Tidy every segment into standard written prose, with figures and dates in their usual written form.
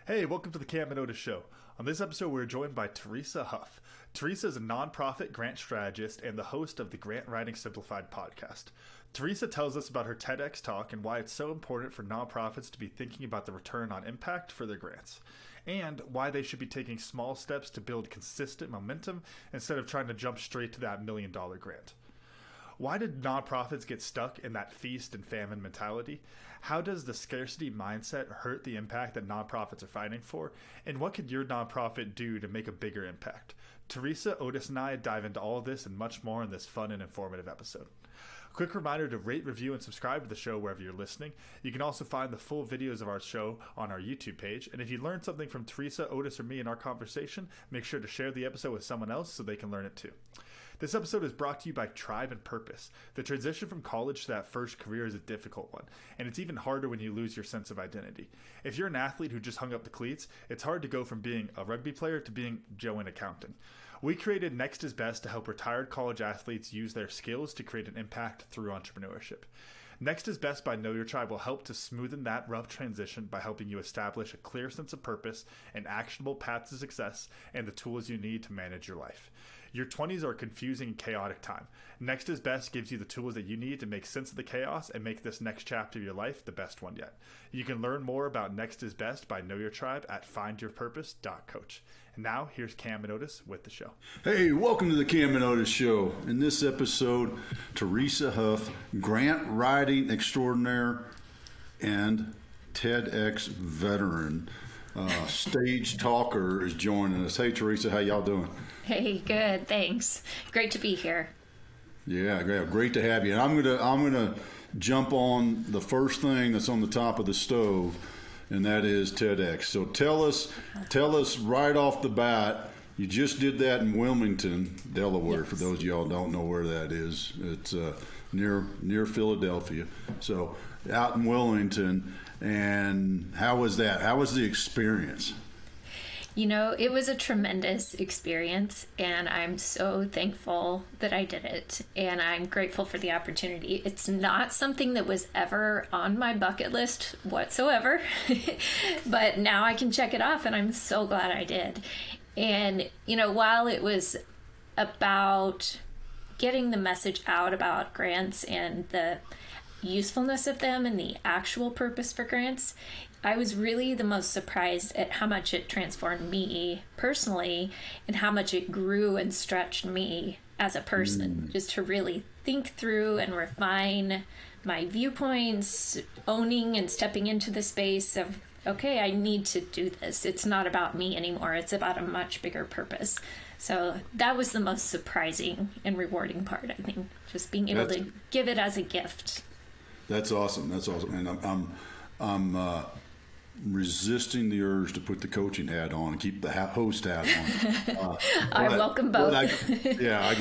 Hey, welcome to the Cam Otis Show. On this episode, we're joined by Teresa Huff. Teresa is a nonprofit grant strategist and the host of the Writing Simplified podcast. Teresa tells us about her TEDx talk and why it's so important for nonprofits to be thinking about the return on impact for their grants, and why they should be taking small steps to build consistent momentum instead of trying to jump straight to that $1 million grant. Why did nonprofits get stuck in that feast and famine mentality? How does the scarcity mindset hurt the impact that nonprofits are fighting for? And what could your nonprofit do to make a bigger impact? Teresa, Otis, and I dive into all of this and much more in this fun and informative episode. Quick reminder to rate, review, and subscribe to the show wherever you're listening. You can also find the full videos of our show on our YouTube page. And if you learned something from Teresa, Otis, or me in our conversation, make sure to share the episode with someone else so they can learn it too. This episode is brought to you by Tribe and Purpose. The transition from college to that first career is a difficult one, and it's even harder when you lose your sense of identity. If you're an athlete who just hung up the cleats, it's hard to go from being a rugby player to being Joe in accounting. We created Next is Best to help retired college athletes use their skills to create an impact through entrepreneurship. Next is Best by Know Your Tribe will help to smoothen that rough transition by helping you establish a clear sense of purpose, an actionable path to success, and the tools you need to manage your life. Your 20s are a confusing and chaotic time. Next is Best gives you the tools that you need to make sense of the chaos and make this next chapter of your life the best one yet. You can learn more about Next is Best by Know Your Tribe at findyourpurpose.coach. And now, here's Cam and Otis with the show. Hey, welcome to the Cam and Otis Show. In this episode, Teresa Huff, grant writing extraordinaire and TEDx veteran, stage talker, is joining us. Hey, Teresa, how y'all doing? Hey, good, thanks. Great to be here. Yeah, great to have you. And I'm gonna jump on the first thing that's on the top of the stove, and that is TEDx. So tell us right off the bat. You just did that in Wilmington, Delaware. Yes. For those of y'all who don't know where that is, it's near Philadelphia. So out in Wilmington, and how was that? How was the experience? You know, it was a tremendous experience, and I'm so thankful that I did it, and I'm grateful for the opportunity. It's not something that was ever on my bucket list whatsoever, but now I can check it off, and I'm so glad I did. And, you know, while it was about getting the message out about grants and the usefulness of them and the actual purpose for grants, I was really the most surprised at how much it transformed me personally and how much it grew and stretched me as a person, just to really think through and refine my viewpoints, owning and stepping into the space of, okay, I need to do this. It's not about me anymore. It's about a much bigger purpose. So that was the most surprising and rewarding part, I think, just being able to give it as a gift. That's awesome. That's awesome. And I'm resisting the urge to put the coaching hat on and keep the host hat on. I welcome both. I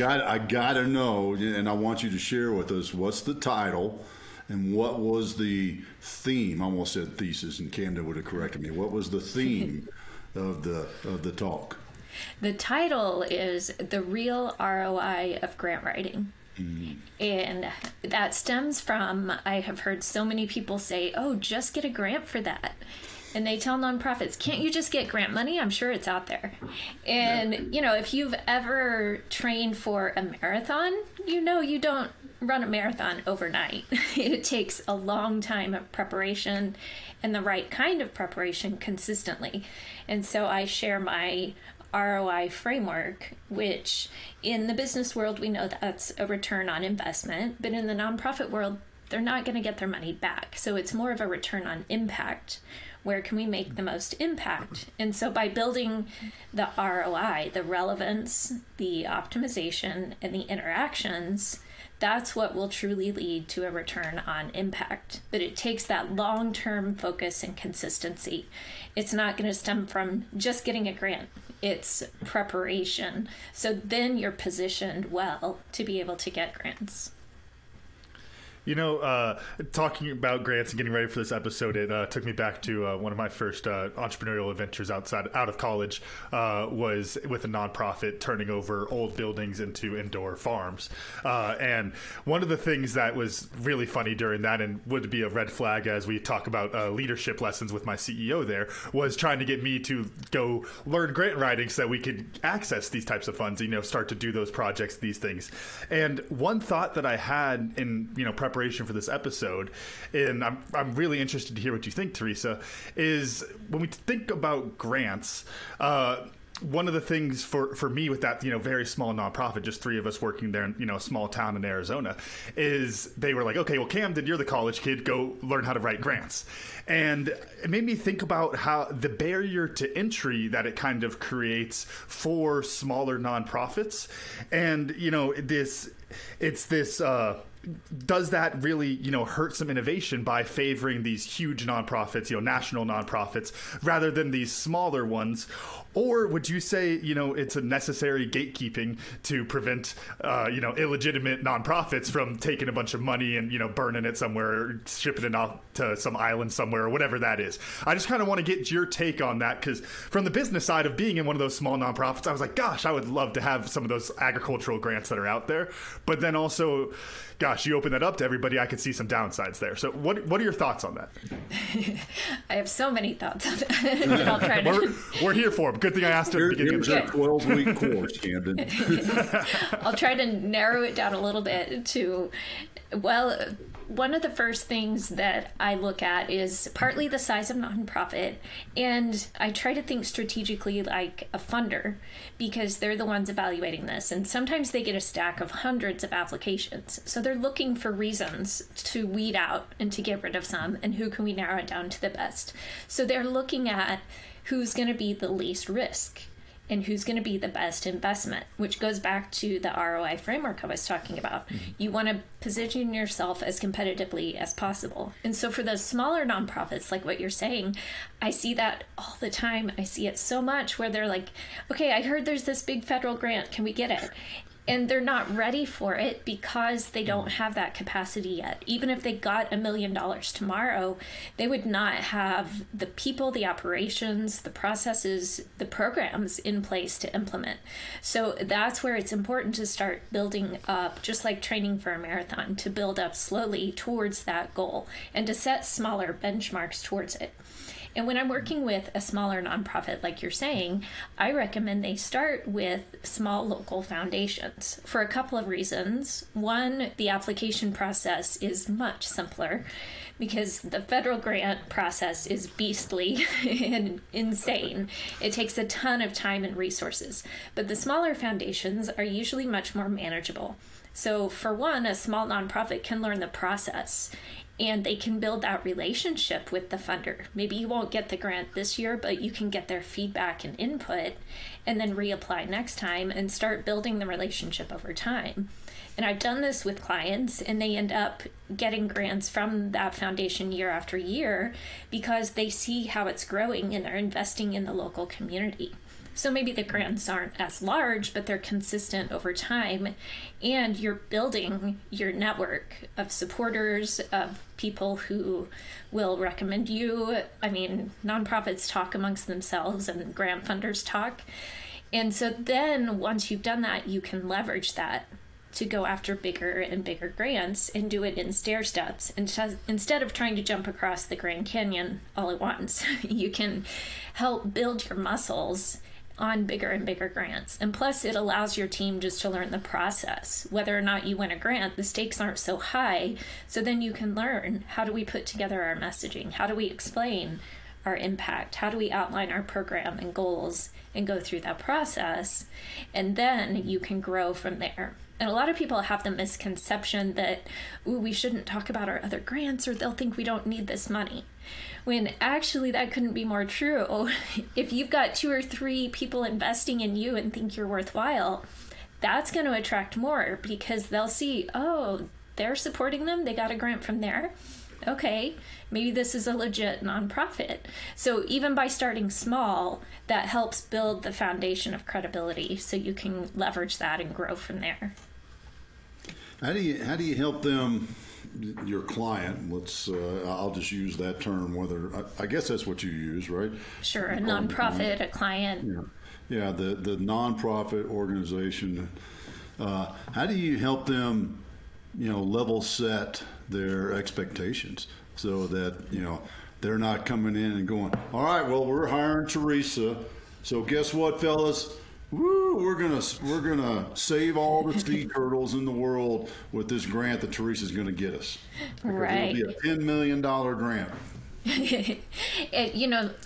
got to know, and I want you to share with us what's the title and what was the theme. I almost said thesis, and Camden would have corrected me. What was the theme of the talk? The title is The Real ROI of Grant Writing. And that stems from, I have heard so many people say, oh, just get a grant for that. And they tell nonprofits, can't you just get grant money? I'm sure it's out there. And, you know, if you've ever trained for a marathon, you know you don't run a marathon overnight. It takes a long time of preparation and the right kind of preparation consistently. And so I share my ROI framework, which in the business world, we know that's a return on investment, but in the nonprofit world, they're not going to get their money back. So it's more of a return on impact. Where can we make the most impact? And so by building the ROI, the relevance, the optimization, and the interactions, that's what will truly lead to a return on impact. But it takes that long-term focus and consistency. It's not going to stem from just getting a grant. It's preparation. So then you're positioned well to be able to get grants. Talking about grants and getting ready for this episode, it took me back to one of my first entrepreneurial adventures out of college. Was with a nonprofit turning over old buildings into indoor farms. And one of the things that was really funny during that, and would be a red flag as we talk about leadership lessons with my CEO there, was trying to get me to go learn grant writing so that we could access these types of funds, start to do those projects, these things. And one thought that I had in, preparation for this episode, and I'm really interested to hear what you think, Teresa, is when we think about grants, one of the things for me with that, very small nonprofit, just three of us working there in, a small town in Arizona, is they were like, okay, well, Camden, you're the college kid, go learn how to write grants. And it made me think about how the barrier to entry that it kind of creates for smaller nonprofits. And, does that really, hurt some innovation by favoring these huge nonprofits, national nonprofits, rather than these smaller ones? Or would you say, it's a necessary gatekeeping to prevent, illegitimate nonprofits from taking a bunch of money and, burning it somewhere, or shipping it off to some island somewhere, or whatever that is? I just kind of want to get your take on that, because from the business side of being in one of those small nonprofits, I was like, gosh, I would love to have some of those agricultural grants that are out there. But then also, gosh, you open that up to everybody, I could see some downsides there. So what are your thoughts on that? I have so many thoughts on that. I'll try to... We're here for them. Good thing I asked at the beginning of the show. 12-week course, Camden. I'll try to narrow it down a little bit to, one of the first things that I look at is partly the size of nonprofit, and I try to think strategically like a funder, because they're the ones evaluating this, and sometimes they get a stack of hundreds of applications, so they're looking for reasons to weed out and to get rid of some, and who can we narrow it down to the best. So they're looking at who's going to be the least risk and who's going to be the best investment, which goes back to the ROI framework I was talking about. Mm-hmm. You want to position yourself as competitively as possible. And so for those smaller nonprofits, like what you're saying, I see that all the time. I see it so much where they're like, okay, I heard there's this big federal grant. Can we get it? And they're not ready for it because they don't have that capacity yet. Even if they got $1 million tomorrow, they would not have the people, the operations, the processes, the programs in place to implement. So that's where it's important to start building up, just like training for a marathon, to build up slowly towards that goal and to set smaller benchmarks towards it. And when I'm working with a smaller nonprofit, like you're saying, I recommend they start with small local foundations for a couple of reasons. One, the application process is much simpler because the federal grant process is beastly and insane. It takes a ton of time and resources, but the smaller foundations are usually much more manageable. So for one, a small nonprofit can learn the process, and they can build that relationship with the funder. Maybe you won't get the grant this year, but you can get their feedback and input and then reapply next time and start building the relationship over time. And I've done this with clients, and they end up getting grants from that foundation year after year because they see how it's growing and they're investing in the local community. So maybe the grants aren't as large, but they're consistent over time, and you're building your network of supporters, of people who will recommend you. I mean, nonprofits talk amongst themselves and grant funders talk. And so then once you've done that, you can leverage that to go after bigger and bigger grants and do it in stair steps. Instead of trying to jump across the Grand Canyon all at once, you can help build your muscles on bigger and bigger grants. And plus, it allows your team just to learn the process. Whether or not you win a grant, the stakes aren't so high. So then you can learn, how do we put together our messaging? How do we explain our impact? How do we outline our program and goals and go through that process? And then you can grow from there. And a lot of people have the misconception that, ooh, we shouldn't talk about our other grants or they'll think we don't need this money. When actually that couldn't be more true. If you've got 2 or 3 people investing in you and think you're worthwhile, that's going to attract more because they'll see, oh, they're supporting them. They got a grant from there. Okay, maybe this is a legit nonprofit. So even by starting small, that helps build the foundation of credibility so you can leverage that and grow from there. How do you help them your client, I'll just use that term, I guess that's what you use, right? Sure, a nonprofit, a client. Yeah, the nonprofit organization. How do you help them, level set their expectations so that, they're not coming in and going, all right, well, we're hiring Teresa, so guess what, fellas? Woo, we're gonna save all the sea turtles in the world with this grant that Teresa's gonna get us. Right. It'll be a $10 million grant.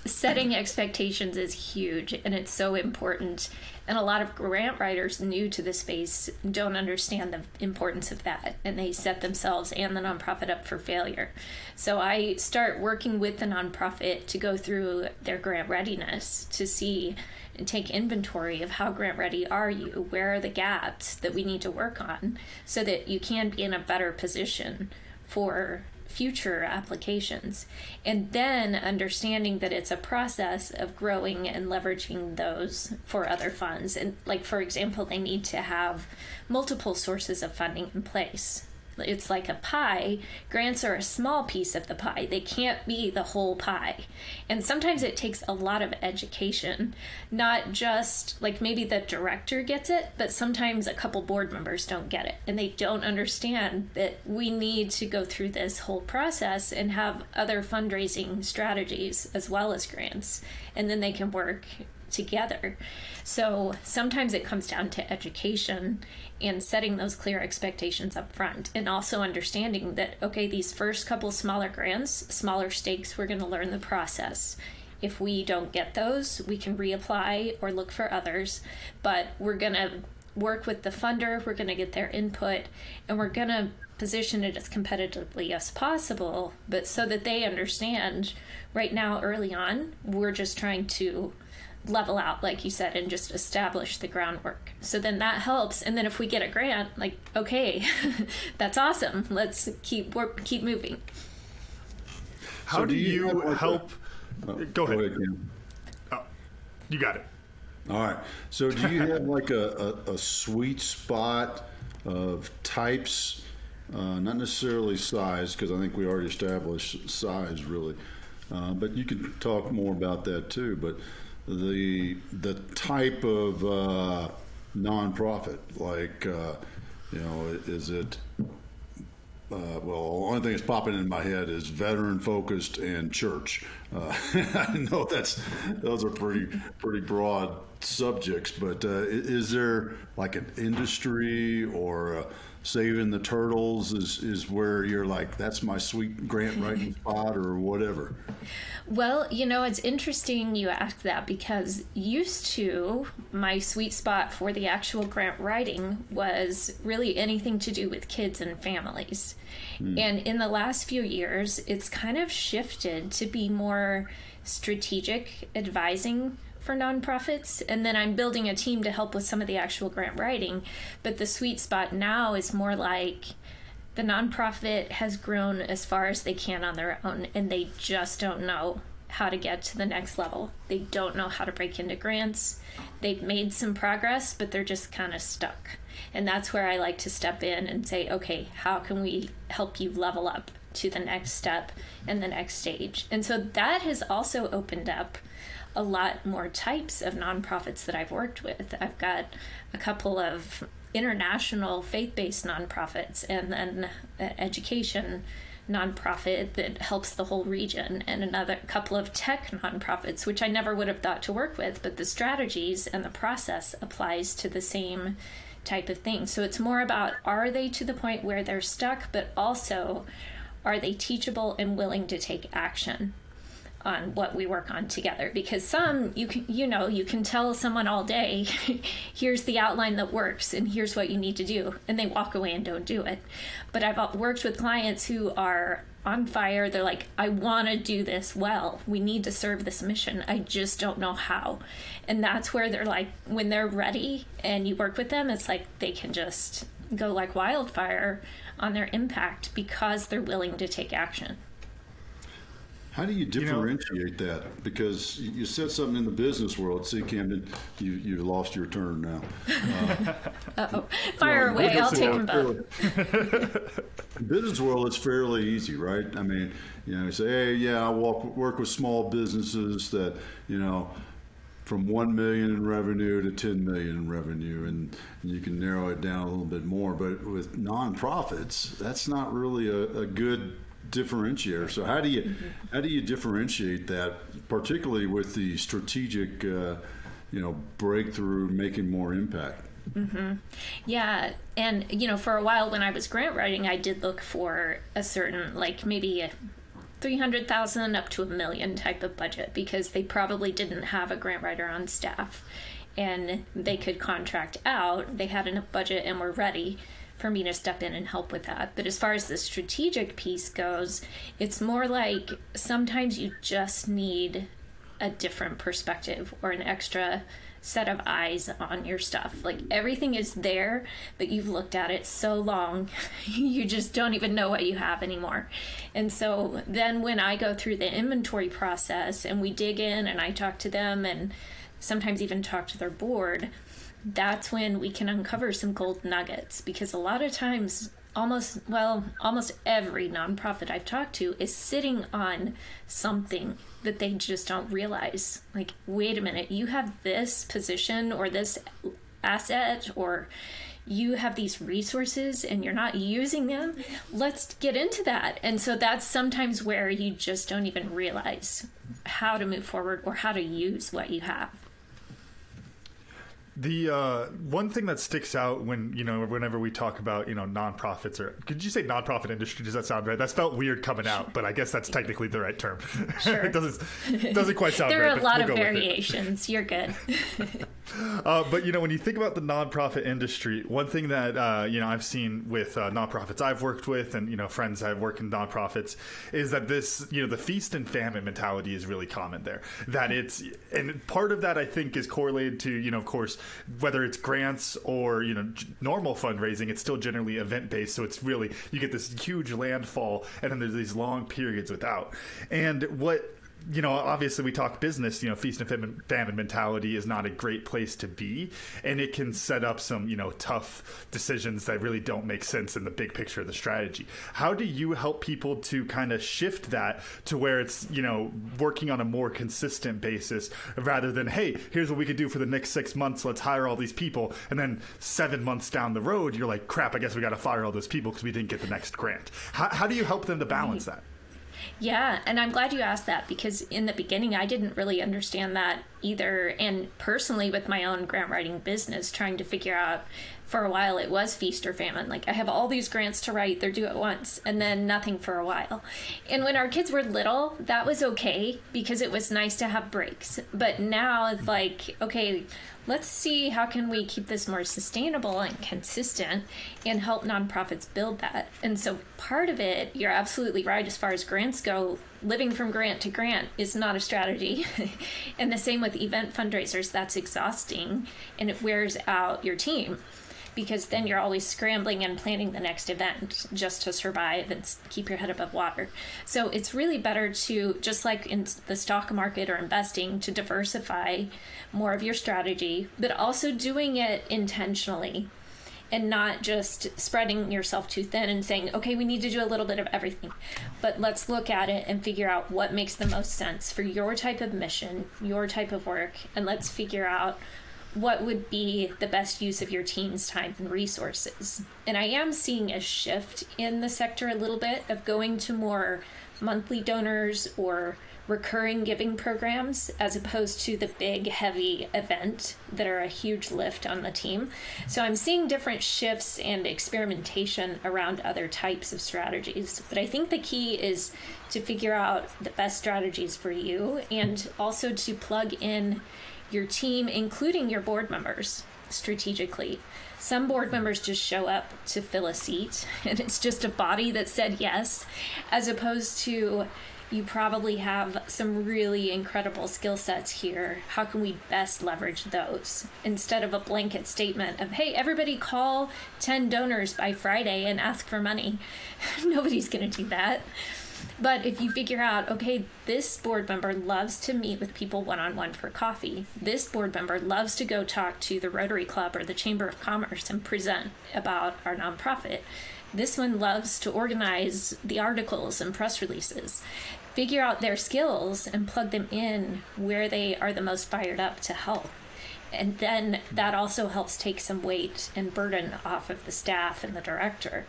Setting expectations is huge, and it's so important. And a lot of grant writers new to the space don't understand the importance of that, and they set themselves and the nonprofit up for failure. So I start working with the nonprofit to go through their grant readiness to see and take inventory of how grant ready are you, where are the gaps that we need to work on, so that you can be in a better position for future applications. And then understanding that it's a process of growing and leveraging those for other funds. And like, for example, they need to have multiple sources of funding in place. It's like a pie. Grants are a small piece of the pie. They can't be the whole pie. And sometimes it takes a lot of education, not just like maybe the director gets it, but sometimes a couple board members don't get it. And they don't understand that we need to go through this whole process and have other fundraising strategies as well as grants. And then they can work together. So sometimes it comes down to education and setting those clear expectations up front, and also understanding that, okay, these first couple smaller grants, smaller stakes, we're going to learn the process. If we don't get those, we can reapply or look for others, but we're going to work with the funder, we're going to get their input, and we're going to position it as competitively as possible, but so that they understand right now, early on, we're just trying to level out, like you said, and just establish the groundwork. So then that helps. And then if we get a grant, like, okay, that's awesome. Let's keep moving. How do you help? Go ahead. Cam. Oh, you got it. All right. So do you have like a sweet spot of types, not necessarily size, because I think we already established size really, but you can talk more about that too. But the type of nonprofit, like is it well, the only thing that's popping in my head is veteran focused and church. I know those are pretty broad subjects, but is there like an industry or saving the turtles is where you're like, that's my sweet grant writing spot or whatever? Well, it's interesting you asked that, because used to my sweet spot for the actual grant writing was really anything to do with kids and families. And in the last few years, it's kind of shifted to be more strategic advising for nonprofits, and then I'm building a team to help with some of the actual grant writing. But the sweet spot now is more like the nonprofit has grown as far as they can on their own, and they just don't know how to get to the next level. They don't know how to break into grants. They've made some progress, but they're just kind of stuck. And that's where I like to step in and say, okay, how can we help you level up to the next step and the next stage? And so that has also opened up a lot more types of nonprofits that I've worked with. I've got a couple of international faith-based nonprofits, and then an education nonprofit that helps the whole region, and another couple of tech nonprofits, which I never would have thought to work with, but the strategies and the process applies to the same type of thing. So it's more about, are they to the point where they're stuck, but also are they teachable and willing to take action on what we work on together? Because some, you can tell someone all day, here's the outline that works and here's what you need to do, and they walk away and don't do it. But I've worked with clients who are on fire. They're like, I want to do this well. We need to serve this mission. I just don't know how. And that's where they're like, when they're ready and you work with them, it's like they can just go like wildfire on their impact because they're willing to take action. How do you differentiate that? Because you said something in the business world. See, Camden, you lost your turn now. Fire away. I'll take them both. Business world, it's fairly easy, right? I mean, you say, hey, yeah, I work with small businesses that, from 1 million in revenue to 10 million in revenue, and you can narrow it down a little bit more. But with nonprofits, that's not really a good differentiator. So how do you differentiate that, particularly with the strategic breakthrough, making more impact? Mm-hmm. Yeah, and for a while when I was grant writing, I did look for a certain, like maybe 300,000 up to $1 million type of budget, because they probably didn't have a grant writer on staff and they could contract out. They had enough budget and were ready for me to step in and help with that. But as far as the strategic piece goes, it's more like sometimes you just need a different perspective or an extra set of eyes on your stuff. Like everything is there, but you've looked at it so long, you just don't even know what you have anymore. And so then when I go through the inventory process and we dig in and I talk to them and sometimes even talk to their board, that's when we can uncover some gold nuggets, because a lot of times almost every nonprofit I've talked to is sitting on something that they just don't realize. Like, wait a minute, you have this position or this asset, or you have these resources and you're not using them. Let's get into that. And so that's sometimes where you just don't even realize how to move forward or how to use what you have. The one thing that sticks out whenever we talk about nonprofits, or could you say nonprofit industry? Does that sound right? That felt weird coming out, but I guess that's technically the right term. Sure. It doesn't quite sound right. There are a lot of variations. You're good. But when you think about the nonprofit industry, one thing that I've seen with nonprofits I've worked with and friends I've worked in nonprofits is that this the feast and famine mentality is really common there. And part of that I think is correlated to of course, whether it's grants or normal fundraising, it's still generally event based. So it's really, you get this huge landfall and then there's these long periods without. And what obviously we talk business, feast and famine mentality is not a great place to be. And it can set up some, tough decisions that really don't make sense in the big picture of the strategy. How do you help people to kind of shift that to where it's, working on a more consistent basis rather than, hey, here's what we could do for the next 6 months. Let's hire all these people. And then 7 months down the road, you're like, crap, I guess we got to fire all those people because we didn't get the next grant. How do you help them to balance that? Yeah, and I'm glad you asked that, because in the beginning I didn't really understand that either. And personally, with my own grant writing business, trying to figure out, for a while it was feast or famine. Like, I have all these grants to write, they're due at once, and then nothing for a while. And when our kids were little, that was okay because it was nice to have breaks. But now it's like, okay, let's see how can we keep this more sustainable and consistent and help nonprofits build that. And so part of it, you're absolutely right, as far as grants go, living from grant to grant is not a strategy. And the same with event fundraisers, that's exhausting and it wears out your team, because then you're always scrambling and planning the next event just to survive and keep your head above water. So it's really better to, just like in the stock market or investing, to diversify more of your strategy, but also doing it intentionally and not just spreading yourself too thin and saying, okay, we need to do a little bit of everything. But let's look at it and figure out what makes the most sense for your type of mission, your type of work, and let's figure out what would be the best use of your team's time and resources. And I am seeing a shift in the sector a little bit of going to more monthly donors or recurring giving programs, as opposed to the big, heavy event that are a huge lift on the team. So I'm seeing different shifts and experimentation around other types of strategies. But I think the key is to figure out the best strategies for you, and also to plug in your team, including your board members, strategically. Some board members just show up to fill a seat, and it's just a body that said yes, as opposed to, you probably have some really incredible skill sets here. How can we best leverage those? Instead of a blanket statement of, hey, everybody call 10 donors by Friday and ask for money. Nobody's going to do that. But if you figure out, okay, this board member loves to meet with people one-on-one for coffee. This board member loves to go talk to the Rotary Club or the Chamber of Commerce and present about our nonprofit. This one loves to organize the articles and press releases. Figure out their skills and plug them in where they are the most fired up to help. And then that also helps take some weight and burden off of the staff and the director.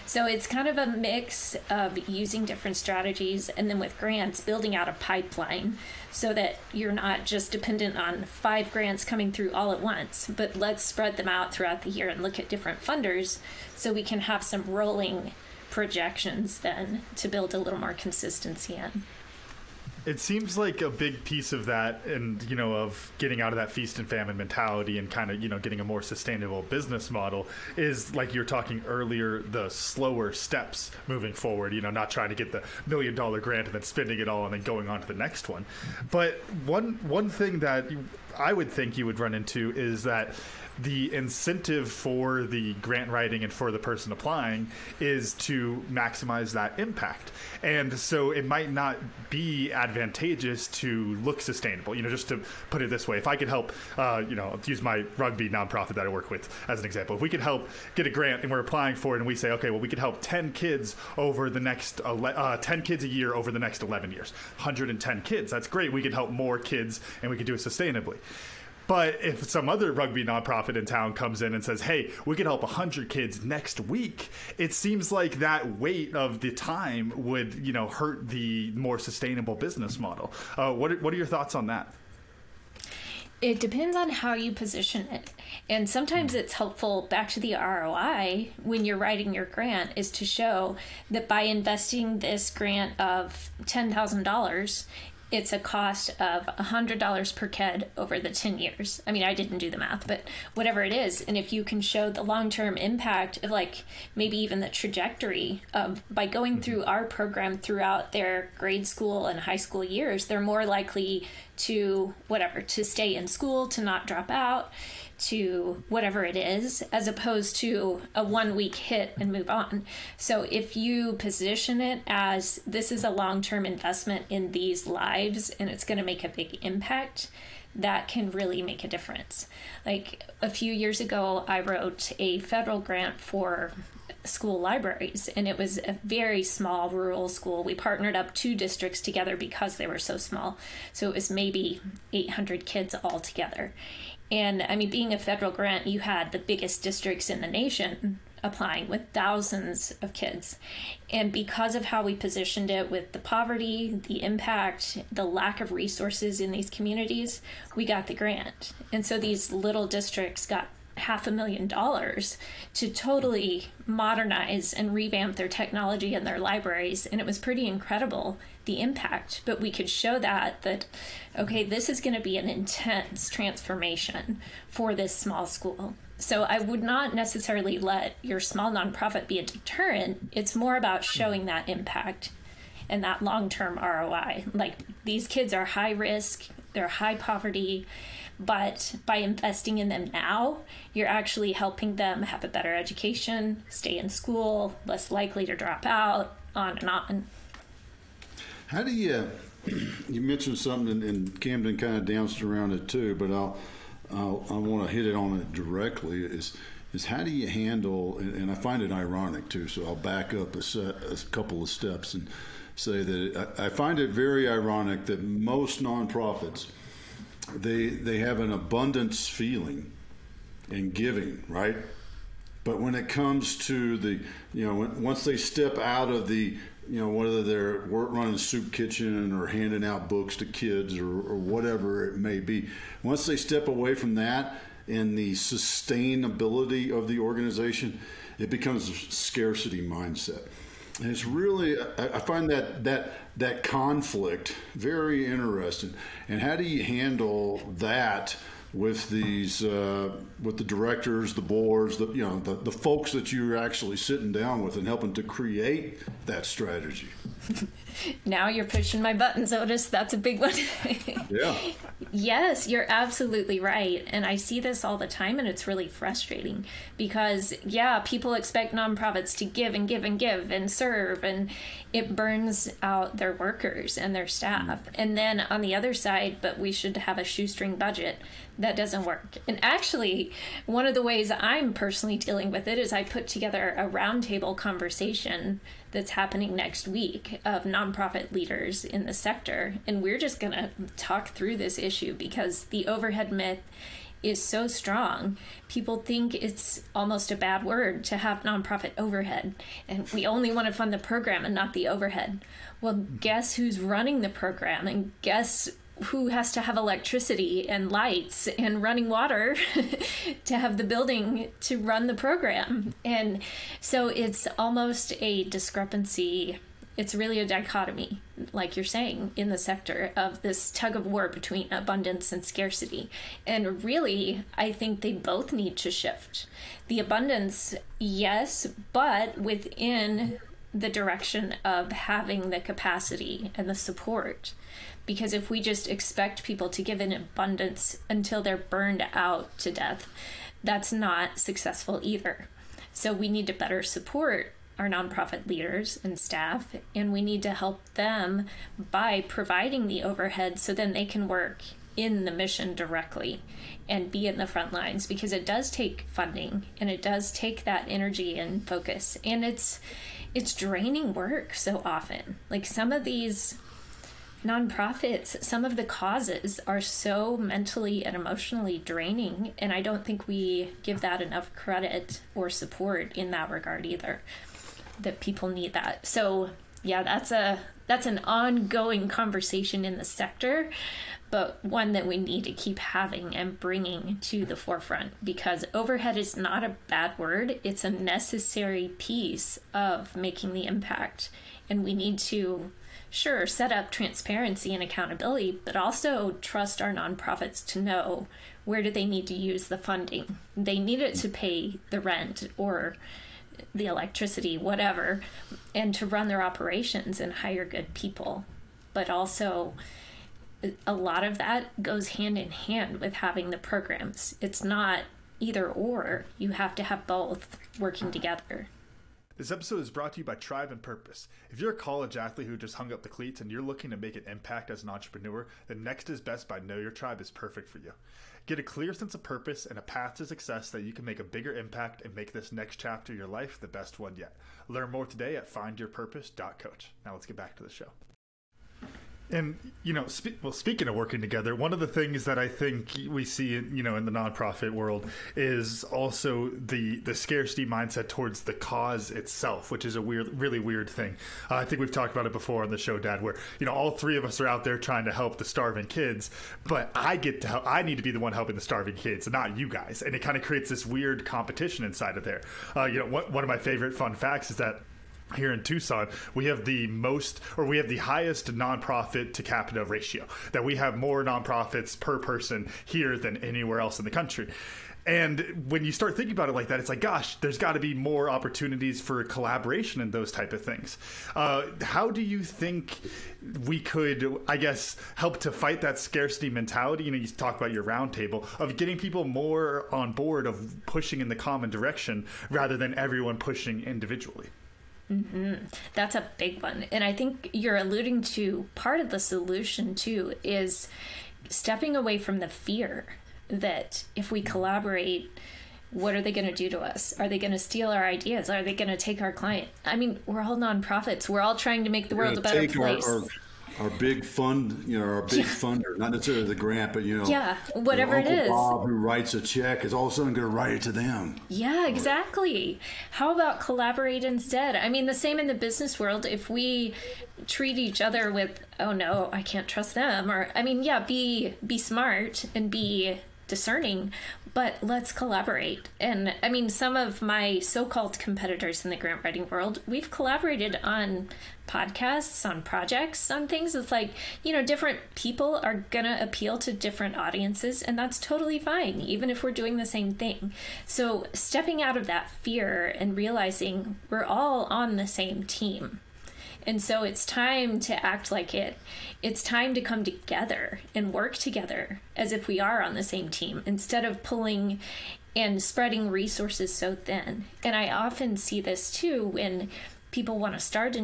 So it's kind of a mix of using different strategies, and then with grants, building out a pipeline so that you're not just dependent on 5 grants coming through all at once, but let's spread them out throughout the year and look at different funders so we can have some rolling projections then to build a little more consistency in. It seems like a big piece of that, and of getting out of that feast and famine mentality and kind of getting a more sustainable business model is, like you were talking earlier, the slower steps moving forward. Not trying to get the $1 million grant and then spending it all and then going on to the next one. But one thing that I would think you would run into is that the incentive for the grant writing and for the person applying is to maximize that impact. And so it might not be advantageous to look sustainable. Just to put it this way, if I could help, use my rugby nonprofit that I work with as an example. If we could help get a grant and we're applying for it and we say, okay, well, we could help 10 kids over the next 10 kids a year over the next 11 years, 110 kids. That's great. We could help more kids and we could do it sustainably. But if some other rugby nonprofit in town comes in and says, hey, we can help 100 kids next week, it seems like that weight of the time would, hurt the more sustainable business model. What are your thoughts on that? It depends on how you position it. And sometimes it's helpful, back to the ROI, when you're writing your grant, is to show that by investing this grant of $10,000, it's a cost of $100 per kid over the 10 years. I mean, I didn't do the math, but whatever it is. And if you can show the long-term impact of, like, maybe even the trajectory of, by going through our program throughout their grade school and high school years, they're more likely to stay in school, to not drop out, to whatever it is, as opposed to a 1-week hit and move on. So if you position it as, this is a long-term investment in these lives and it's going to make a big impact, that can really make a difference. Like a few years ago, I wrote a federal grant for school libraries, and it was a very small rural school. We partnered up 2 districts together because they were so small. So it was maybe 800 kids all together. And I mean, being a federal grant, you had the biggest districts in the nation applying with thousands of kids. And because of how we positioned it with the poverty, the impact, the lack of resources in these communities, we got the grant. And so these little districts got $500,000 to totally modernize and revamp their technology and their libraries. And it was pretty incredible, the impact. But we could show that, okay, this is going to be an intense transformation for this small school. So I would not necessarily let your small nonprofit be a deterrent. It's more about showing that impact and that long-term ROI. Like, these kids are high risk, they're high poverty, but by investing in them now, you're actually helping them have a better education, stay in school, less likely to drop out, on and on. How do you mentioned something, and Camden kind of danced around it too, but I want to hit it on it directly, is how do you handle, and I find it ironic too, so I'll back up a couple of steps and say that I find it very ironic that most nonprofits, they have an abundance feeling in giving, right? But when it comes to the, once they step out of the, whether they're running a soup kitchen or handing out books to kids or whatever it may be, once they step away from that and the sustainability of the organization, it becomes a scarcity mindset. And it's really, I find that conflict very interesting. And how do you handle that with these, with the directors, the boards, the folks that you're actually sitting down with and helping to create that strategy? Now you're pushing my buttons, Otis. That's a big one. Yeah. Yes, you're absolutely right. And I see this all the time, and it's really frustrating because, yeah, people expect nonprofits to give and give and give and serve, and it burns out their workers and their staff. And then on the other side, but we should have a shoestring budget. That doesn't work. And actually, one of the ways I'm personally dealing with it is I put together a roundtable conversation that's happening next week of nonprofit leaders in the sector. And we're just going to talk through this issue because the overhead myth is so strong. People think it's almost a bad word to have nonprofit overhead. And we only want to fund the program and not the overhead. Well, guess who's running the program? And guess who has to have electricity and lights and running water to have the building to run the program? And so it's almost a discrepancy. It's really a dichotomy, like you're saying, in the sector of this tug of war between abundance and scarcity. And really, I think they both need to shift. The abundance, yes, but within the direction of having the capacity and the support. Because if we just expect people to give in abundance until they're burned out to death, that's not successful either. So we need to better support our nonprofit leaders and staff, and we need to help them by providing the overhead so then they can work in the mission directly and be in the front lines, because it does take funding and it does take that energy and focus, and it's draining work so often. Like some of these nonprofits, some of the causes are so mentally and emotionally draining, and I don't think we give that enough credit or support in that regard either, that people need that. So yeah, that's an ongoing conversation in the sector, but one that we need to keep having and bringing to the forefront, because overhead is not a bad word. It's a necessary piece of making the impact, and we need to sure, set up transparency and accountability, but also trust our nonprofits to know where do they need to use the funding. They need it to pay the rent or the electricity, whatever, and to run their operations and hire good people. But also, a lot of that goes hand in hand with having the programs. It's not either or. You have to have both working together. This episode is brought to you by Tribe and Purpose. If you're a college athlete who just hung up the cleats and you're looking to make an impact as an entrepreneur, then Next is Best by Know Your Tribe is perfect for you. Get a clear sense of purpose and a path to success that you can make a bigger impact and make this next chapter of your life the best one yet. Learn more today at findyourpurpose.coach. Now let's get back to the show. And, speaking of working together, one of the things that I think we see, in the nonprofit world is also the scarcity mindset towards the cause itself, which is a really weird thing. I think we've talked about it before on the show, Dad, where, all three of us are out there trying to help the starving kids, but I need to be the one helping the starving kids, not you guys. And it kind of creates this weird competition inside of there. One of my favorite fun facts is that here in Tucson, we have the highest nonprofit to capita ratio, that we have more nonprofits per person here than anywhere else in the country. And when you start thinking about it like that, it's like, gosh, there's got to be more opportunities for collaboration and those type of things. How do you think we could, I guess, help to fight that scarcity mentality? You talk about your roundtable of getting people more on board of pushing in the common direction rather than everyone pushing individually. Mm-hmm. That's a big one. And I think you're alluding to part of the solution too is stepping away from the fear that if we collaborate, what are they going to do to us? Are they going to steal our ideas? Are they going to take our client? I mean, we're all nonprofits. We're all trying to make the world a better place. Our big fund, our big funder, not necessarily the grant, but whatever it is. Bob, who writes a check, is all of a sudden going to write it to them. Yeah, exactly. How about collaborate instead? I mean, the same in the business world. If we treat each other with, oh no, I can't trust them, or be smart and be discerning, but let's collaborate. And I mean, some of my so-called competitors in the grant writing world, we've collaborated on podcasts, on projects, on things. It's like, different people are gonna appeal to different audiences, and that's totally fine, even if we're doing the same thing. So stepping out of that fear and realizing we're all on the same team. And so it's time to act like it. It's time to come together and work together as if we are on the same team, instead of pulling and spreading resources so thin. And I often see this too when people want to start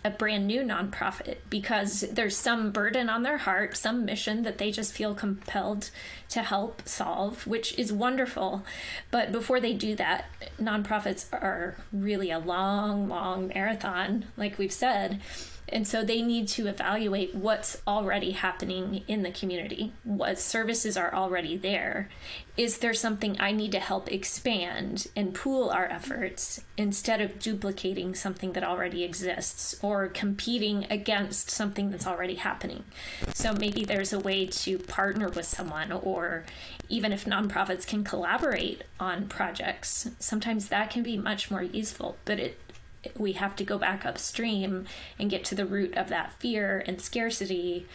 a brand new nonprofit, because there's some burden on their heart, some mission that they just feel compelled to help solve, which is wonderful. But before they do that, nonprofits are really a long, long marathon, like we've said. And so they need to evaluate what's already happening in the community, what services are already there. Is there something I need to help expand and pool our efforts instead of duplicating something that already exists or competing against something that's already happening? So maybe there's a way to partner with someone, or even if nonprofits can collaborate on projects, sometimes that can be much more useful. But we have to go back upstream and get to the root of that fear and scarcity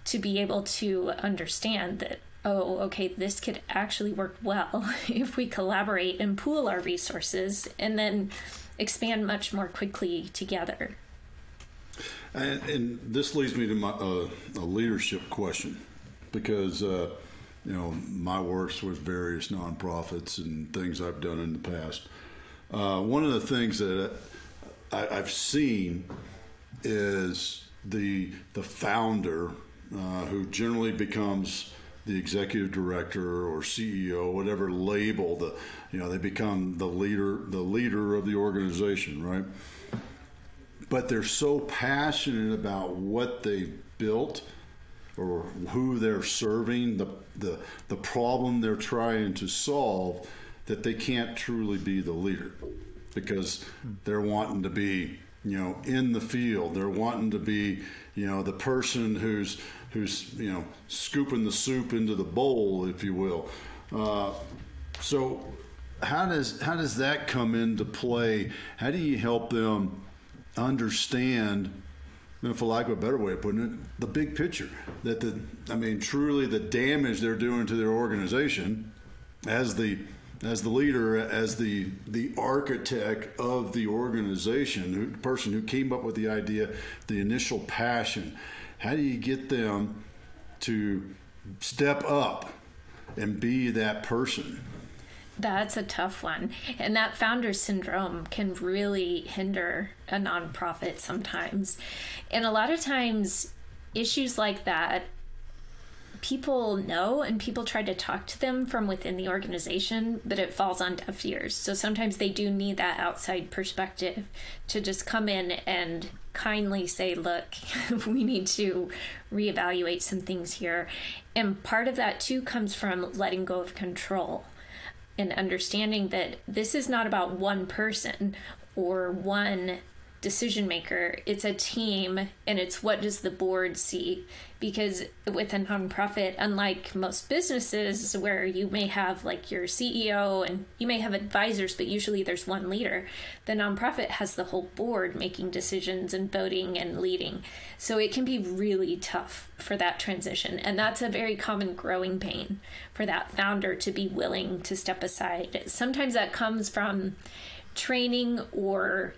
to be able to understand that, oh, okay, this could actually work well if we collaborate and pool our resources and then expand much more quickly together. And this leads me to a leadership question, because my works with various nonprofits and things I've done in the past. One of the things that I've seen is the founder who generally becomes the executive director or CEO, whatever label they become the leader of the organization, right? But they're so passionate about what they built or who they're serving, the problem they're trying to solve, that they can't truly be the leader, because they're wanting to be, in the field. They're wanting to be, the person who's scooping the soup into the bowl, if you will. So how does that come into play? How do you help them understand, for lack of a better way of putting it, the big picture? That truly the damage they're doing to their organization as the leader, as the architect of the organization, the person who came up with the idea, the initial passion. How do you get them to step up and be that person? That's a tough one. And that founder syndrome can really hinder a nonprofit sometimes. And a lot of times, issues like that, people know, and people try to talk to them from within the organization, but it falls on deaf ears. So sometimes they do need that outside perspective to just come in and kindly say, look, we need to reevaluate some things here. And part of that too comes from letting go of control and understanding that this is not about one person or one decision maker. It's a team, and it's what does the board see? Because with a nonprofit, unlike most businesses where you may have like your CEO and you may have advisors, but usually there's one leader, the nonprofit has the whole board making decisions and voting and leading. So it can be really tough for that transition. And that's a very common growing pain for that founder to be willing to step aside. Sometimes that comes from training or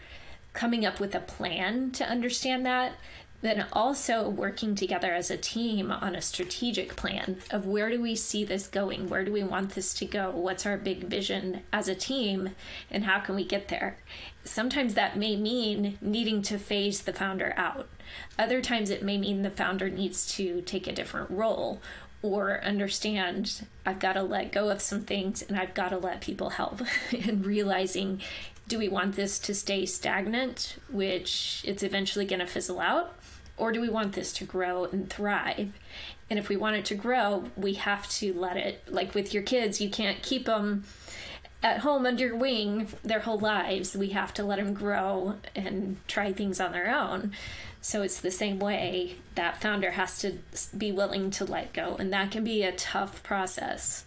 coming up with a plan to understand that, then also working together as a team on a strategic plan of where do we see this going? Where do we want this to go? What's our big vision as a team, and how can we get there? Sometimes that may mean needing to phase the founder out. Other times it may mean the founder needs to take a different role or understand I've got to let go of some things and I've got to let people help and realizing, do we want this to stay stagnant, which it's eventually going to fizzle out? Or do we want this to grow and thrive? And if we want it to grow, we have to let it, like with your kids, you can't keep them at home under your wing their whole lives. We have to let them grow and try things on their own. So it's the same way that founder has to be willing to let go. And that can be a tough process.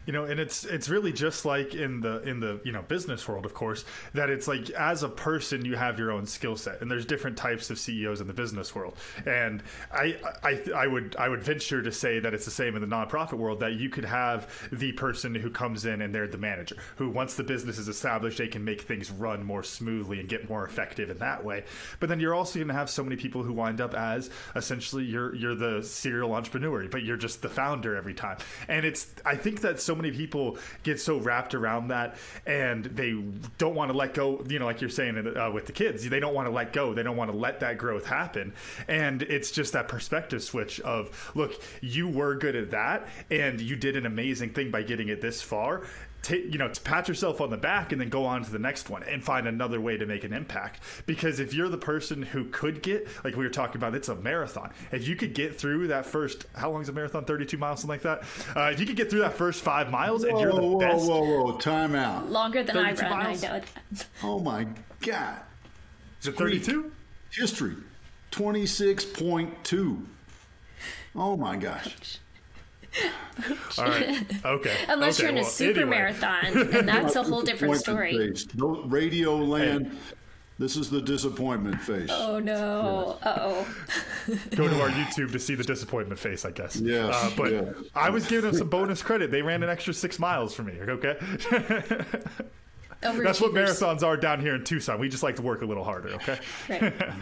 And it's really just like in the business world, of course, that it's like as a person you have your own skill set, and there's different types of CEOs in the business world. And I would venture to say that it's the same in the nonprofit world, that you could have the person who comes in and they're the manager, who once the business is established, they can make things run more smoothly and get more effective in that way. But then you're also going to have so many people who wind up as essentially you're the serial entrepreneur, but you're just the founder every time. And I think that so many people get so wrapped around that, and they don't want to let go, like you're saying with the kids, they don't want to let go. They don't want to let that growth happen. And it's just that perspective switch of, look, you were good at that and you did an amazing thing by getting it this far. To pat yourself on the back and then go on to the next one and find another way to make an impact. Because if you're the person who could get, like we were talking about, it's a marathon. If you could get through that first, how long is a marathon? 32 miles, something like that. If you could get through that first 5 miles and you're the best. Whoa, time out. Longer than I run, miles? I know that. Oh my God. Is it 32? History, 26.2. Oh my gosh. All right. Okay. Unless you're in a super marathon, and that's a whole different story. Radio land. This is the disappointment face. Oh no. Uh-oh. Go to our YouTube to see the disappointment face, I guess. Yes. But I was giving them some bonus credit. They ran an extra 6 miles for me. Okay. That's what marathons are down here in Tucson. We just like to work a little harder, okay?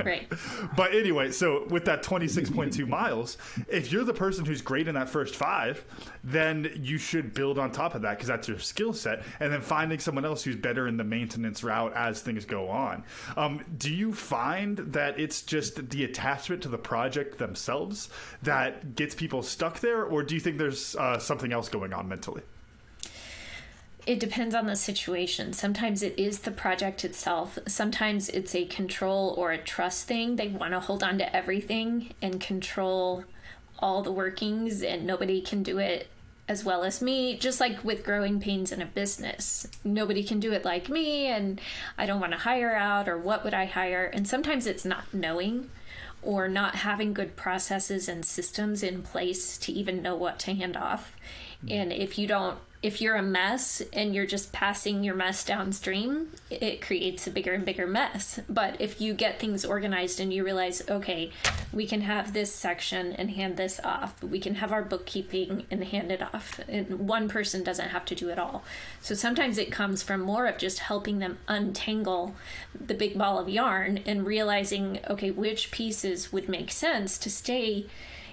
Right. But anyway, so with that 26.2 miles, if you're the person who's great in that first 5, then you should build on top of that because that's your skill set, and then finding someone else who's better in the maintenance route as things go on. Do you find that it's just the attachment to the project themselves that gets people stuck there, or do you think there's something else going on mentally? It depends on the situation. Sometimes it is the project itself. Sometimes it's a control or a trust thing. They want to hold on to everything and control all the workings, and nobody can do it as well as me. Just like with growing pains in a business, nobody can do it like me, and I don't want to hire out, or what would I hire? And sometimes it's not knowing or not having good processes and systems in place to even know what to hand off. And if you're a mess and you're just passing your mess downstream, it creates a bigger and bigger mess. But if you get things organized and you realize, okay, we can have this section and hand this off, we can have our bookkeeping and hand it off, and one person doesn't have to do it all. So sometimes it comes from more of just helping them untangle the big ball of yarn and realizing, okay, which pieces would make sense to stay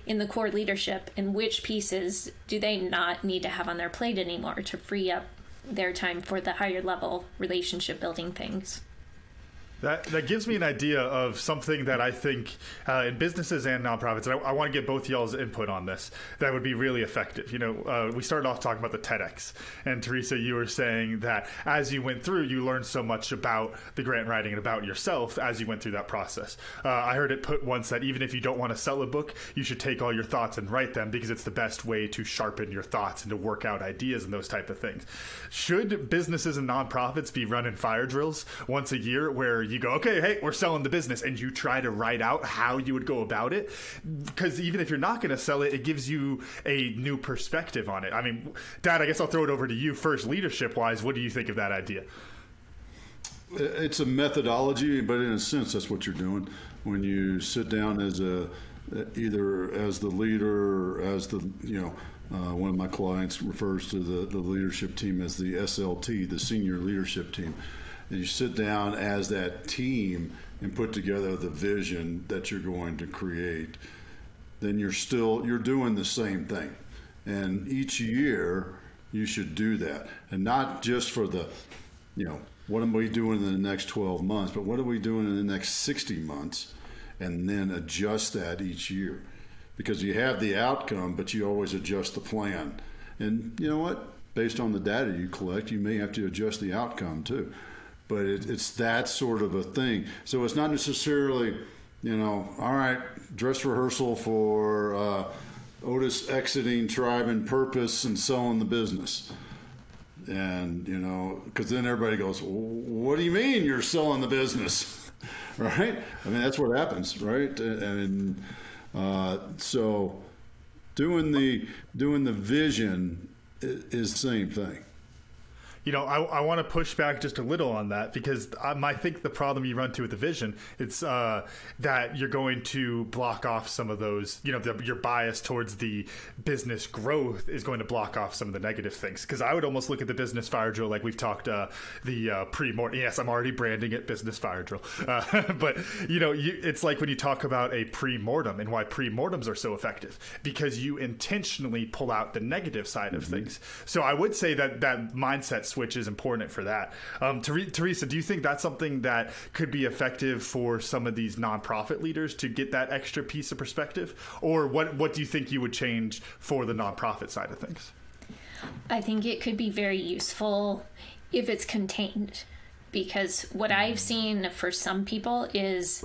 in the core leadership, and which pieces do they not need to have on their plate anymore to free up their time for the higher level relationship building things. That gives me an idea of something that I think in businesses and nonprofits, and I want to get both y'all's input on this, that would be really effective. We started off talking about the TEDx, and Teresa, you were saying that as you went through, you learned so much about the grant writing and about yourself as you went through that process. I heard it put once that even if you don't want to sell a book, you should take all your thoughts and write them, because it's the best way to sharpen your thoughts and to work out ideas and those type of things. Should businesses and nonprofits be running fire drills once a year where you go, okay, hey, we're selling the business, and you try to write out how you would go about it? Because even if you're not going to sell it, it gives you a new perspective on it. I mean, Dad, I guess I'll throw it over to you first. Leadership wise, what do you think of that idea? It's a methodology, but in a sense, that's what you're doing when you sit down as either as the leader or as the, one of my clients refers to the leadership team as the SLT, the senior leadership team. And you sit down as that team and put together the vision that you're going to create. Then you're doing the same thing. And each year you should do that. And not just for the, what am we doing in the next 12 months, but what are we doing in the next 60 months? And then adjust that each year. Because you have the outcome, but you always adjust the plan. And you know what? Based on the data you collect, you may have to adjust the outcome too. But it's that sort of a thing. So it's not necessarily, all right, dress rehearsal for Otis exiting Tribe and Purpose and selling the business. And, because then everybody goes, what do you mean you're selling the business? Right? I mean, that's what happens, right? So doing the vision is the same thing. You know, I want to push back just a little on that, because I think the problem you run to with the vision, it's that you're going to block off some of those, you know, your bias towards the business growth is going to block off some of the negative things. Because I would almost look at the business fire drill like we've talked, the pre-mortem. Yes, I'm already branding it business fire drill. But, you know, it's like when you talk about a pre-mortem and why pre-mortems are so effective, because you intentionally pull out the negative side of things. So I would say that mindset switch is important for that. Teresa, do you think that's something that could be effective for some of these nonprofit leaders to get that extra piece of perspective? Or what do you think you would change for the nonprofit side of things? I think it could be very useful if it's contained, because what I've seen for some people is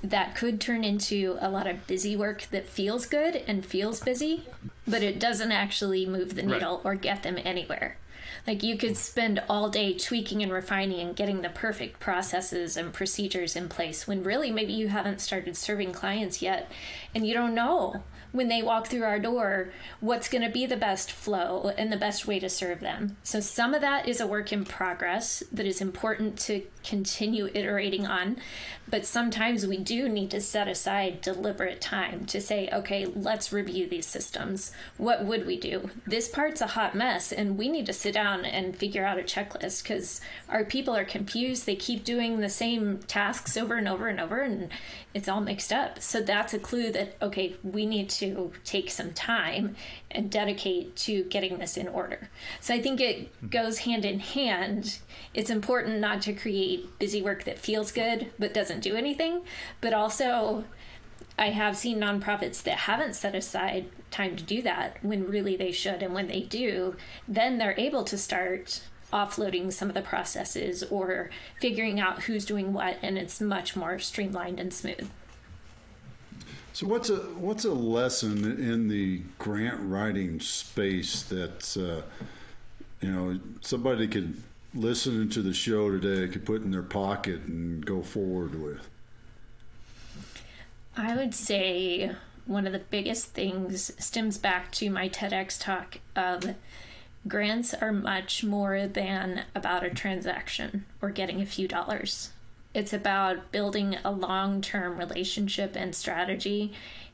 that could turn into a lot of busy work that feels good and feels busy, but it doesn't actually move the needle or get them anywhere. Like, you could spend all day tweaking and refining and getting the perfect processes and procedures in place when really maybe you haven't started serving clients yet, and you don't know when they walk through our door what's going to be the best flow and the best way to serve them. So some of that is a work in progress that is important to continue iterating on, but sometimes we do need to set aside deliberate time to say, okay, let's review these systems. What would we do? This part's a hot mess, and we need to sit down and figure out a checklist, because our people are confused. They keep doing the same tasks over and over and over, and it's all mixed up. So that's a clue that, okay, we need to take some time and dedicate to getting this in order. So I think it goes hand in hand. It's important not to create busy work that feels good but doesn't do anything. But also, I have seen nonprofits that haven't set aside time to do that when really they should. And when they do, then they're able to start offloading some of the processes or figuring out who's doing what, and it's much more streamlined and smooth. So what's a lesson in the grant writing space that you know, somebody could listen to the show today, could put in their pocket and go forward with? I would say one of the biggest things stems back to my TEDx talk of grants are much more than about a transaction or getting a few dollars. It's about building a long-term relationship and strategy,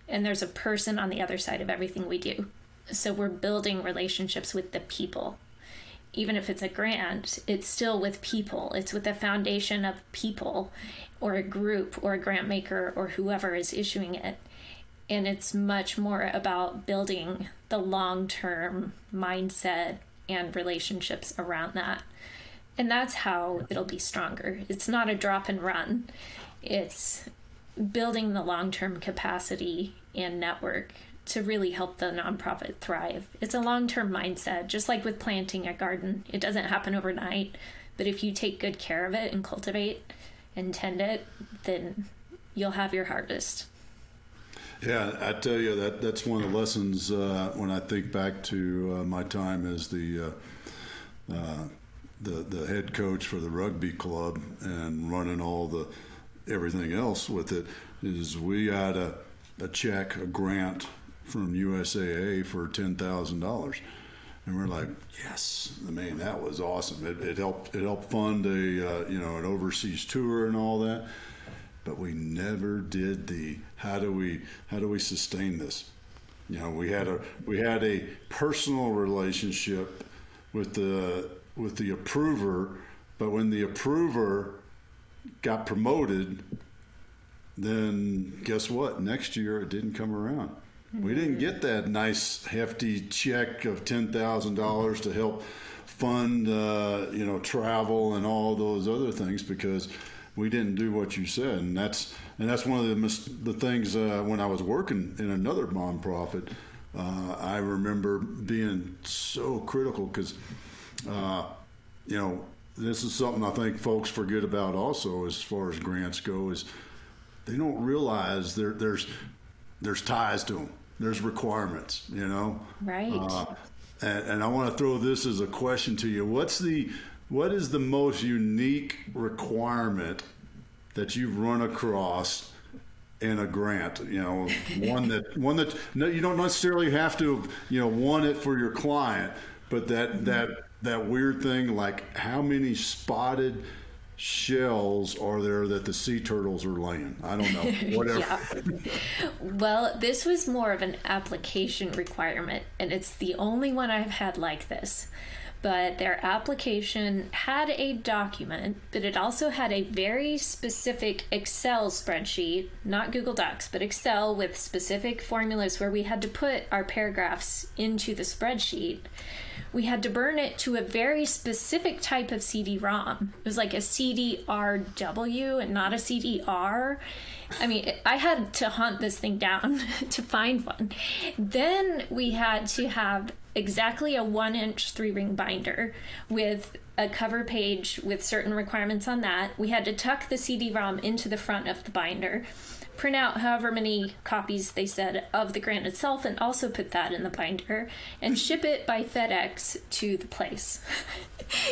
and there's a person on the other side of everything we do. So we're building relationships with the people. Even if it's a grant, it's still with people. It's with a foundation of people or a group or a grant maker or whoever is issuing it. And it's much more about building the long-term mindset and relationships around that. And that's how it'll be stronger. It's not a drop and run. It's building the long-term capacity and network to really help the nonprofit thrive. It's a long-term mindset, just like with planting a garden. It doesn't happen overnight, but if you take good care of it and cultivate and tend it, then you'll have your harvest. Yeah, I tell you, that's one of the lessons when I think back to my time as the head coach for the rugby club and running everything else with it, is we had a grant from USAA for $10,000, and we're like, yes, man, that was awesome. It helped fund an overseas tour and all that, but we never did the how do we sustain this? You know, we had a personal relationship with the approver, but when the approver got promoted, then guess what? Next year it didn't come around. Mm-hmm. We didn't get that nice hefty check of $10,000 to help fund travel and all those other things, because we didn't do what you said. And that's one of the things when I was working in another nonprofit, I remember being so critical, because this is something I think folks forget about also as far as grants go, is they don't realize there's ties to them. There's requirements, you know. Right. And I want to throw this as a question to you. What is the most unique requirement that you've run across in a grant? You know, one that no, you don't necessarily have to have, won it for your client, but that weird thing, like how many spotted shells are there that the sea turtles are laying? I don't know. Whatever. Yeah. Well, this was more of an application requirement, and it's the only one I've had like this. But their application had a document, but it also had a very specific Excel spreadsheet, not Google Docs, but Excel with specific formulas where we had to put our paragraphs into the spreadsheet. We had to burn it to a very specific type of CD-ROM. It was like a CDRW and not a CDR. I mean, I had to hunt this thing down to find one. Then we had to have exactly a 1-inch 3-ring binder with a cover page with certain requirements on that. We had to tuck the CD-ROM into the front of the binder, print out however many copies they said of the grant itself, and also put that in the binder, and ship it by FedEx to the place.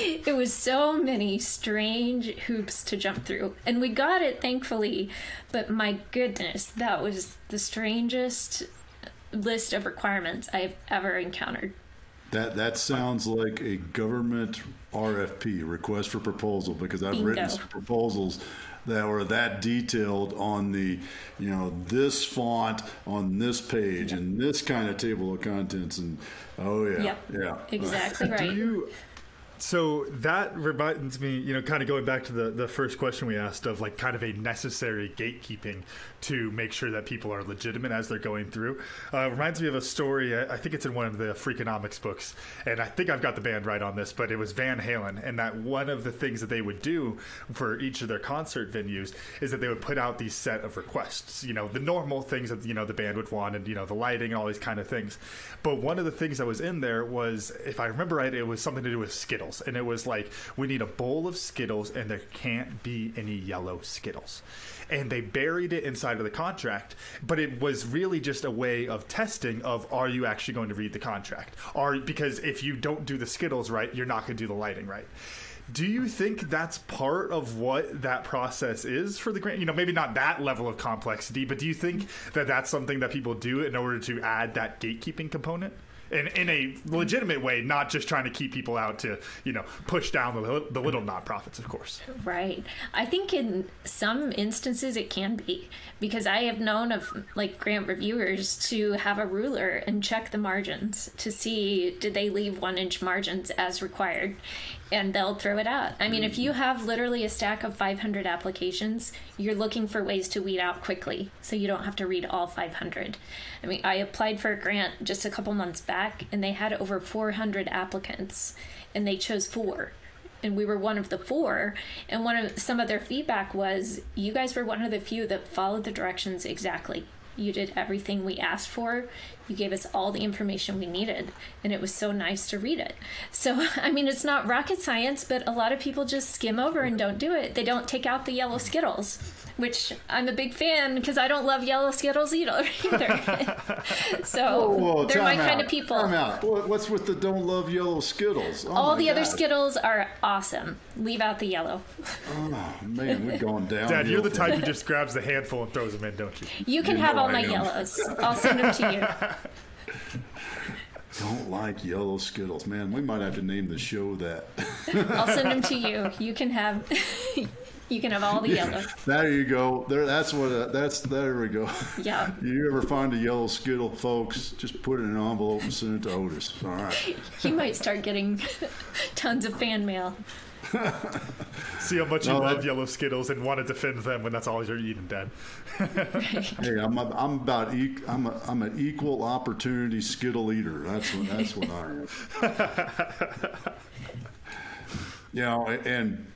It was so many strange hoops to jump through, and we got it, thankfully, but my goodness, that was the strangest list of requirements I've ever encountered. That sounds like a government RFP, request for proposal, because I've written some proposals that were that detailed on the, this font on this page and this kind of table of contents, and Exactly right. So that reminds me, kind of going back to the first question we asked of like kind of a necessary gatekeeping to make sure that people are legitimate as they're going through. Reminds me of a story, I think it's in one of the Freakonomics books, and I think I've got the band right on this, but it was Van Halen, and that one of the things that they would do for each of their concert venues is that they would put out these set of requests, the normal things that, the band would want, and, the lighting and all these kind of things. But one of the things that was in there was, if I remember right, it was something to do with Skittles. And it was like, we need a bowl of Skittles and there can't be any yellow Skittles. And they buried it inside of the contract, but it was really just a way of testing of, are you actually going to read the contract? Because if you don't do the Skittles right, you're not going to do the lighting right. Do you think that's part of what that process is for the grant? Maybe not that level of complexity, but do you think that that's something that people do in order to add that gatekeeping component? In a legitimate way, not just trying to keep people out to, push down the little nonprofits, of course. Right. I think in some instances it can be, because I have known of like grant reviewers to have a ruler and check the margins to see, did they leave 1-inch margins as required? And they'll throw it out. I mean, if you have literally a stack of 500 applications, you're looking for ways to weed out quickly so you don't have to read all 500. I mean, I applied for a grant just a couple months back, and they had over 400 applicants, and they chose 4. And we were one of the 4. And some of their feedback was, you guys were one of the few that followed the directions exactly. You did everything we asked for. You gave us all the information we needed, and it was so nice to read it. So, I mean, it's not rocket science, but a lot of people just skim over and don't do it. They don't take out the yellow Skittles, which I'm a big fan because I don't love yellow Skittles either. So they're my kind of people. Time out. What's with the don't love yellow Skittles? Oh, all the other Skittles are awesome. Leave out the yellow. Oh, man, we're going down. Dad, you're the type who just grabs the handful and throws them in, don't you? You can have all my yellows. I'll send them to you. Don't like yellow Skittles. Man, we might have to name the show that. I'll send them to you. You can have all the yellow. There you go. There we go. Yeah. You ever find a yellow Skittle, folks, just put it in an envelope and send it to Otis. All right. He might start getting tons of fan mail. See how much you love yellow Skittles and want to defend them when that's all you're eating, Dad. Hey, I'm an equal opportunity Skittle eater. That's what I am.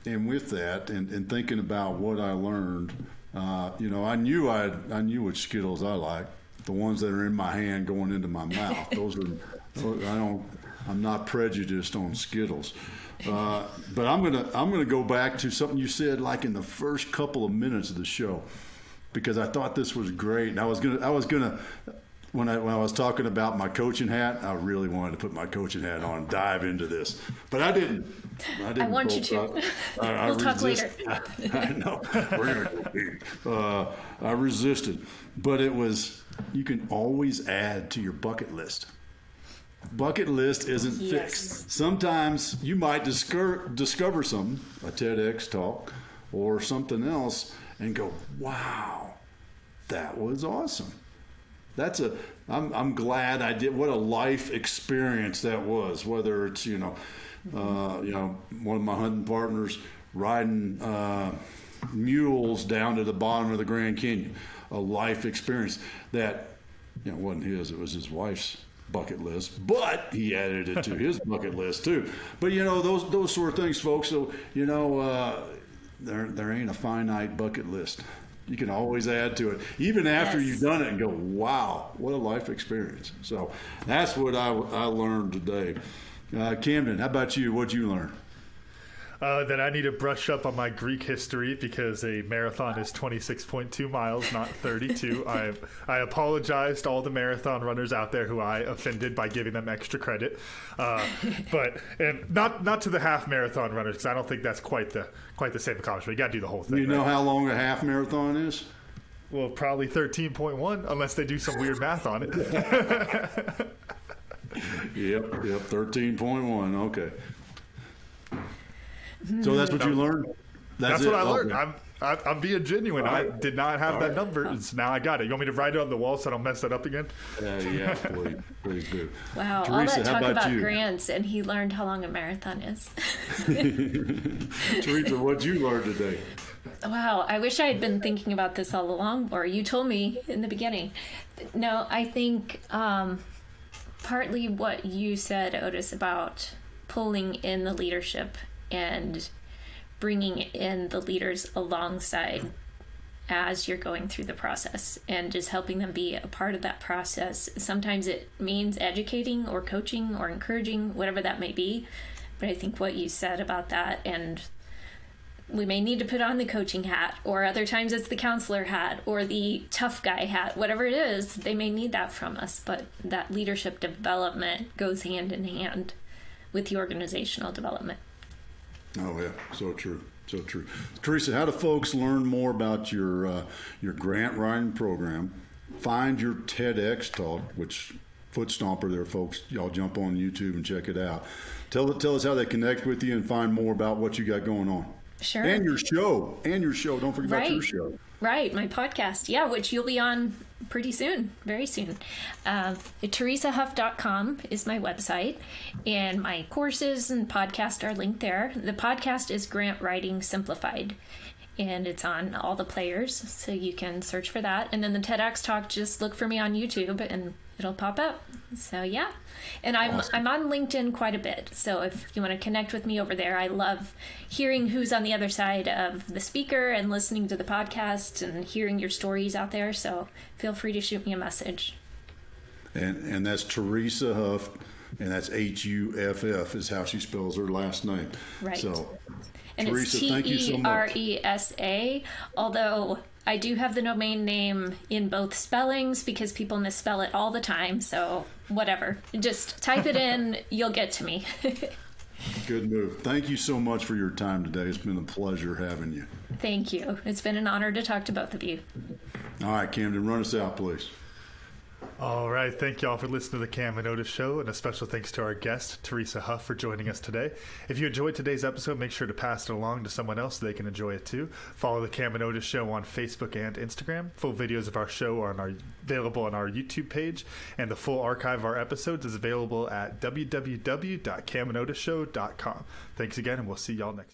And with that, and thinking about what I learned, I knew which Skittles I like. The ones that are in my hand going into my mouth. I'm not prejudiced on Skittles. But I'm gonna go back to something you said like in the first couple of minutes of the show, because I thought this was great. And I was gonna when I was talking about my coaching hat, I really wanted to put my coaching hat on and dive into this, but I didn't. I want you to. We'll talk later. I know. We're gonna go. I resisted, but it was. You can always add to your bucket list. bucket list isn't Yes. fixed. Sometimes you might discover some, a TEDx talk or something else, and go, wow, that was awesome. I'm glad I did. What a life experience that was. Whether it's one of my hunting partners riding mules down to the bottom of the Grand Canyon, a life experience that wasn't his. It was his wife's bucket list, but he added it to his bucket list too. But those sort of things, folks. So there ain't a finite bucket list. You can always add to it, even after you've done it, and go, wow, what a life experience. So that's what I learned today. Camden, how about you? What'd you learn? That I need to brush up on my Greek history because a marathon is 26.2 miles, not 32. I apologize to all the marathon runners out there who I offended by giving them extra credit, but not to the half marathon runners, because I don't think that's quite the same accomplishment. You got to do the whole thing. You know how long a half marathon is? Well, probably 13.1, unless they do some weird math on it. Yep, 13.1. Okay. So that's what you learned? That's what I learned. I'm being genuine. Right. I did not have that number. So now I got it. You want me to write it on the wall so I don't mess that up again? Yeah, please do. Wow, Teresa, all that talk about you? grants, and he learned how long a marathon is. Teresa, what'd you learn today? Wow, I wish I had been thinking about this all along, or you told me in the beginning. No, I think partly what you said, Otis, about pulling in the leadership and bringing in the leaders alongside as you're going through the process and just helping them be a part of that process. Sometimes it means educating or coaching or encouraging, whatever that may be. But I think what you said about that, and we may need to put on the coaching hat, or other times it's the counselor hat or the tough guy hat, whatever it is, they may need that from us. But that leadership development goes hand in hand with the organizational development. Oh yeah, so true. Teresa, how do folks learn more about your grant writing program? Find your TEDx talk, which foot stomper there, folks. Y'all jump on YouTube and check it out. Tell us how they connect with you and find more about what you got going on. Sure. And your show. Don't forget about your show. Right, my podcast. Yeah, which you'll be on pretty soon, very soon. TeresaHuff.com is my website, and my courses and podcast are linked there. The podcast is Writing Simplified, and it's on all the players, so you can search for that. And then the TEDx talk, just look for me on YouTube, and it'll pop up. So yeah. And I'm on LinkedIn quite a bit. So if you want to connect with me over there, I love hearing who's on the other side of the speaker and listening to the podcast and hearing your stories out there. So feel free to shoot me a message. And that's Teresa Huff, and that's Huff is how she spells her last name. Right. So and Teresa, it's thank you so much. Teresa, although I do have the domain name in both spellings because people misspell it all the time. So whatever, just type it in, you'll get to me. Good move. Thank you so much for your time today. It's been a pleasure having you. Thank you. It's been an honor to talk to both of you. All right, Camden, run us out, please. All right. Thank you all for listening to the Cam Otis Show, and a special thanks to our guest, Teresa Huff, for joining us today. If you enjoyed today's episode, make sure to pass it along to someone else so they can enjoy it too. Follow the Cam Otis Show on Facebook and Instagram. Full videos of our show are available on our YouTube page, and the full archive of our episodes is available at www.camandotisshow.com. Thanks again, and we'll see y'all next time.